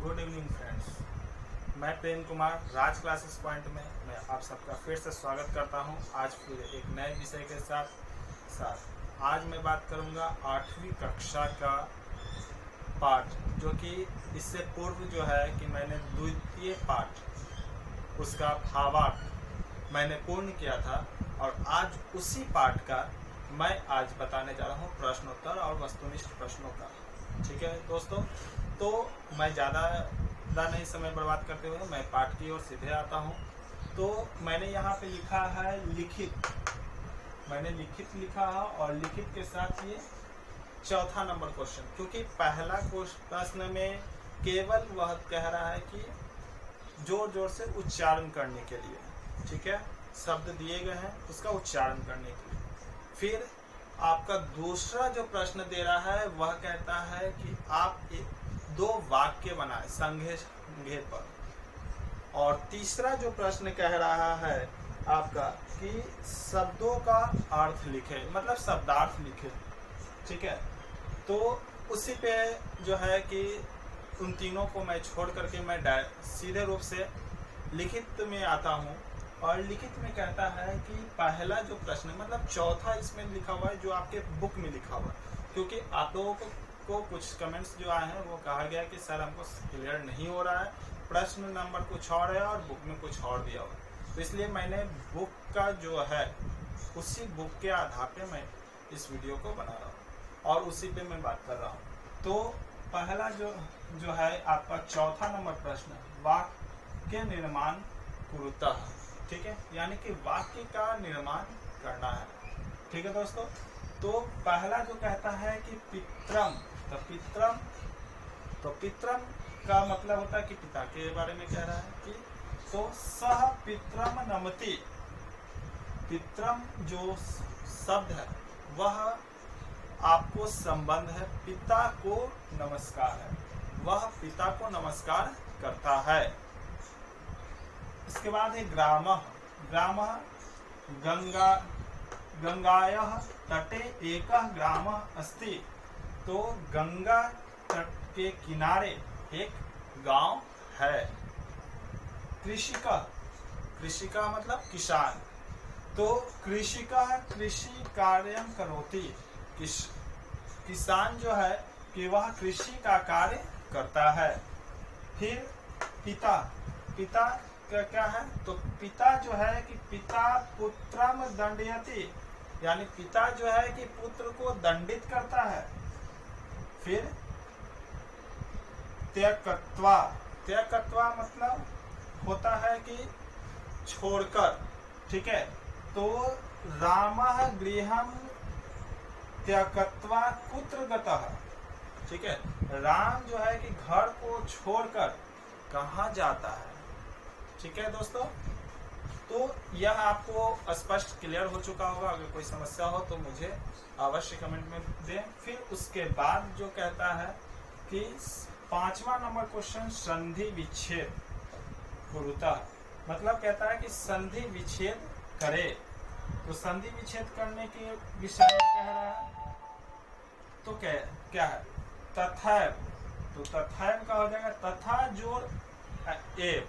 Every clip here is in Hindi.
गुड इवनिंग फ्रेंड्स, मैं प्रेम कुमार राज क्लासेस पॉइंट में मैं आप सबका फिर से स्वागत करता हूं। आज फिर एक नए विषय के साथ आज मैं बात करूंगा 8वीं कक्षा का पाठ, जो कि इससे पूर्व जो है कि मैंने द्वितीय पाठ उसका भावार्थ मैंने पूर्ण किया था, और आज उसी पाठ का मैं आज बताने जा रहा हूं प्रश्नोत्तर और वस्तुनिष्ठ प्रश्नों का। ठीक है दोस्तों, तो मैं ज़्यादा नहीं समय बर्बाद करते हुए मैं पाठ की ओर सीधे आता हूं। तो मैंने यहाँ पे लिखा है लिखित, मैंने लिखित लिखा है और लिखित के साथ ये चौथा नंबर क्वेश्चन, क्योंकि पहला प्रश्न में केवल वह कह रहा है कि जोर जोर से उच्चारण करने के लिए, ठीक है, शब्द दिए गए हैं उसका उच्चारण करने के लिए। फिर आपका दूसरा जो प्रश्न दे रहा है वह कहता है कि आप दो वाक्य बनाएं संघे संघे पर, और तीसरा जो प्रश्न कह रहा है आपका कि शब्दों का अर्थ लिखे, मतलब शब्दार्थ लिखे। ठीक है, तो उसी पे जो है कि उन तीनों को मैं छोड़ करके मैं सीधे रूप से लिखित में आता हूँ। और लिखित में कहता है कि पहला जो प्रश्न मतलब चौथा इसमें लिखा हुआ है जो आपके बुक में लिखा हुआ है, क्योंकि आप लोगों को कुछ कमेंट्स जो आए हैं वो कहा गया कि सर हमको क्लियर नहीं हो रहा है, प्रश्न नंबर कुछ और है और बुक में कुछ और दिया हुआ है। तो इसलिए मैंने बुक का जो है उसी बुक के आधार पे मैं इस वीडियो को बना रहा हूँ और उसी पे मैं बात कर रहा हूँ। तो पहला जो है आपका चौथा नंबर प्रश्न, वाक्य निर्माण कुरुतः, ठीक है, यानी कि वाक्य का निर्माण करना है। ठीक है दोस्तों, तो पहला जो कहता है कि पित्रम, तो पित्रम का मतलब होता है कि पिता के बारे में कह रहा है कि तो सह पित्रम नमति, पित्रम जो शब्द है वह आपको संबंध है, पिता को नमस्कार है, वह पिता को नमस्कार करता है। इसके बाद है ग्रामः, गंगायाः तटे एकः ग्रामः अस्ति, तो गंगा तट के किनारे एक गांव है। कृषिका मतलब किसान, तो कृषिका कृषि कार्यं करोति, किसान जो है कि वह कृषि का कार्य करता है। फिर पिता क्या है, तो पिता जो है कि पिता पुत्रम दंडयति, यानी पिता जो है कि पुत्र को दंडित करता है। फिर त्यक्त्वा मतलब होता है कि छोड़कर, ठीक है, तो रामः गृहं त्यक्त्वा कुत्र गतः, ठीक है, राम जो है कि घर को छोड़कर कहाँ जाता है। ठीक है दोस्तों, तो यह आपको स्पष्ट क्लियर हो चुका होगा। अगर कोई समस्या हो तो मुझे अवश्य कमेंट में दें। फिर उसके बाद जो कहता है कि पांचवा नंबर क्वेश्चन संधि विच्छेद कुरुतः, मतलब कहता है कि संधि विच्छेद करे। तो संधि विच्छेद करने के विषय में कह रहा है, तो क्या है तथैव, तो तथैव का हो जाएगा तथा जोड़ एव,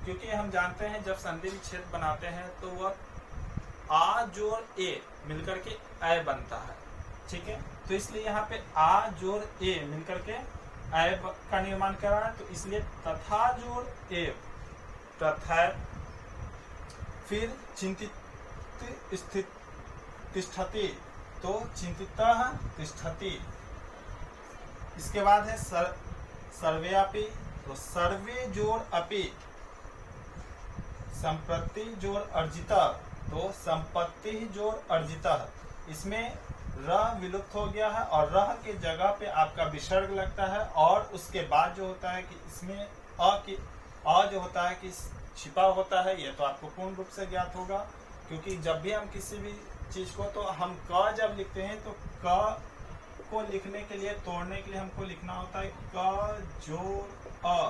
क्योंकि हम जानते हैं जब संधि विच्छेद बनाते हैं तो वह आ जोड़ ए मिलकर के ए बनता है। ठीक है, तो इसलिए यहाँ पे आ जोड़ ए मिलकर के ए का निर्माण कर रहा है, तो इसलिए तथा जोड़ ए तथैव। फिर चिंतित स्थित तिष्ठति, तो चिंतितः तिष्ठति। इसके बाद है सर्वेपि, तो सर्वे जोड़ अपि, संपत्ति जोड़ अर्जिता, तो संपत्ति जोड़ अर्जिता। इसमें र विलुप्त हो गया है और रह के जगह पे आपका विसर्ग लगता है, और उसके बाद जो होता है कि इसमें अ जो होता है कि छिपा होता है। यह तो आपको पूर्ण रूप से ज्ञात होगा, क्योंकि जब भी हम किसी भी चीज को, तो हम क जब लिखते हैं तो क को लिखने के लिए, तोड़ने के लिए हमको लिखना होता है क जोड़ अ,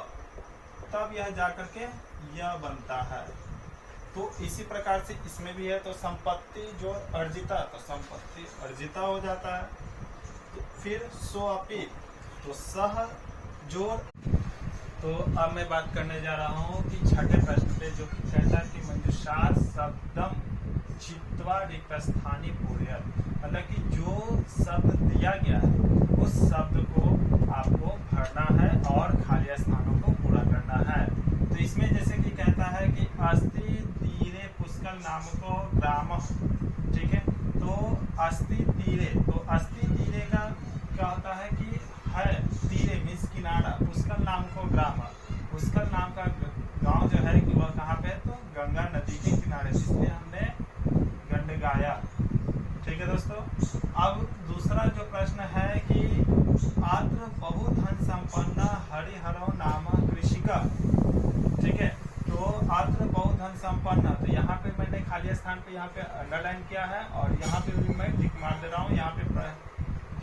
तब यह जाकर के यह बनता है। तो इसी प्रकार से इसमें भी है, तो संपत्ति जोड़ अर्जिता, तो संपत्ति अर्जिता हो जाता है। तो फिर सोअपि, तो सह जोड़ तो अब मैं बात करने जा रहा हूँ कि छठे प्रश्न पे, जो कि कहता है कि मंजुषार शब्दम चित्वा रिक्तस्थानी पूर्यत, मतलब कि जो शब्द दिया गया है उस शब्द को आपको भरना है और खाली स्थानों को पूरा करना है। तो इसमें जैसे कि कहता है कि अस्ति तीरे पुष्कर नामको ग्राम, ठीक है। तो अस्ति तीरे, तो अस्ति तीरे का क्या होता है कि है तीरे मीन्स किनारा, पुष्कर नाम को ग्राम, पुष्कर नाम का गांव जो है कि वह कहाँ पे है, तो गंगा नदी के किनारे, इसलिए हमने गंडगाया, ठीक है दोस्तों। अब दूसरा जो प्रश्न है कि आत्र बहुधन संपन्न हरिहरो नाम कृषिका, ठीक है। तो आत्र बहुधन संपन्न, तो यहाँ पे मैंने खाली स्थान पे यहाँ पे अंडरलाइन किया है और यहाँ पे भी मैं टिक मार दे रहा हूँ, यहाँ पे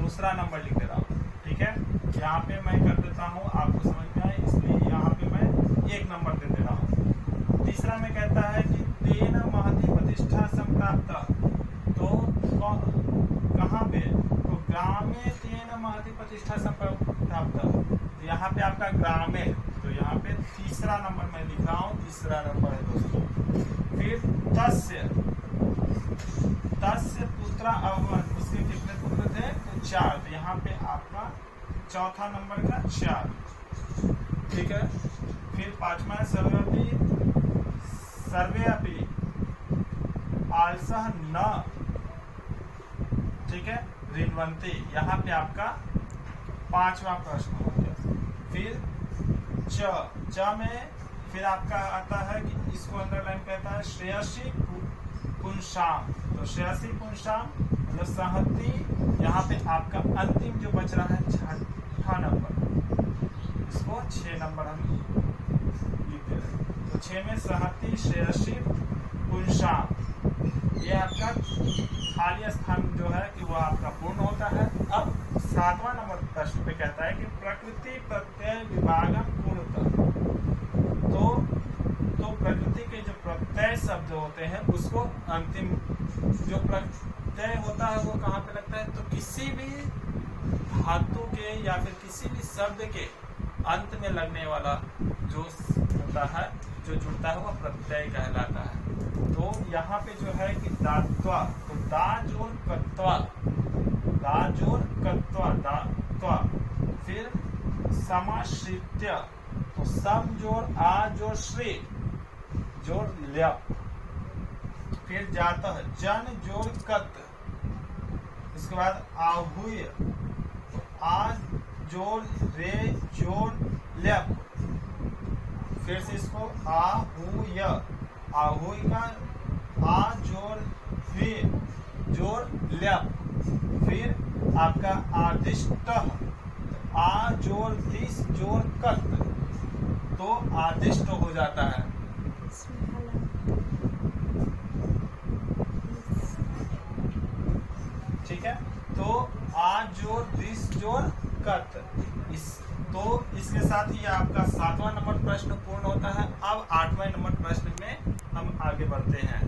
दूसरा नंबर लिख दे रहा हूँ, ठीक है। यहाँ पे मैं कर देता हूँ, आपको समझ में आए इसलिए यहाँ पे मैं 1 नंबर दे दे रहा हूँ। तीसरा में कहता है कि तेन महती प्रतिष्ठा संप्राप्त, तो कहाँ पे, तो ग्रामे तेन महती प्रतिष्ठा संप्राप्त, तो यहाँ पे आपका ग्रामे, तो यहाँ पे तीसरा नंबर मैं लिख रहा हूँ, तीसरा नंबर है दोस्तों। फिर तस्य पुत्र अवन, उसके कितने पुत्र थे, तो 4, तो यहाँ पे आपका चौथा नंबर का 4, ठीक है। फिर 5वां सर्वे अपि आलसः न, ठीक है, ऋण्वन्ति, यहाँ पे आपका 5वां प्रश्न हो गया। फिर च में फिर आपका आता है कि इसको अंडरलाइन कहता है श्रेयसी पुंसाम, तो श्रेयसी पुंसाम मतलब सहती, यहाँ पे आपका अंतिम जो बच रहा है 6ठा नंबर, इसको 6 नंबर हम लिख दे रहे हैं। तो 6 में सहती श्रेयसी पुंसाम, ये आपका खाली स्थान जो है कि वह आपका पूर्ण होता है। अब 7वां नंबर प्रश्न पे कहता है कि प्रकृति प्रत्यय विभागम पूर्णतः, तो प्रकृति के जो प्रत्यय शब्द होते हैं उसको अंतिम जो प्रत्यय होता है वो कहाँ पे लगता है, तो किसी भी धातु के या फिर किसी भी शब्द के अंत में लगने वाला जो होता है, जो जुड़ता है वह प्रत्यय कहलाता है। तो यहाँ पे जो है कि दात्वा, तो दा जोड़ कत्वा, दा जोड़ कत्वा, दात्वा। फिर समाश्रित्य, तो सम जोड़ आ जोड़ श्री जोड़ ल्यप। फिर जाता है जन जोड़ कत, इसके बाद आहूय, तो आ जोड़ रे जोड़ ल्यप। फिर से इसको आहूय, आहूय का आ जोड़ वे जोड़ ल्यप। फिर आपका आदिष्ट, आ जोड़ दिस जोड़ कत, तो आदिष्ट हो जाता है। ठीक है, तो आ जोड़ दिस जोड़ कत, तो इसके साथ ही आपका 7वां नंबर प्रश्न पूर्ण होता है। अब 8वें नंबर प्रश्न में हम आगे बढ़ते हैं।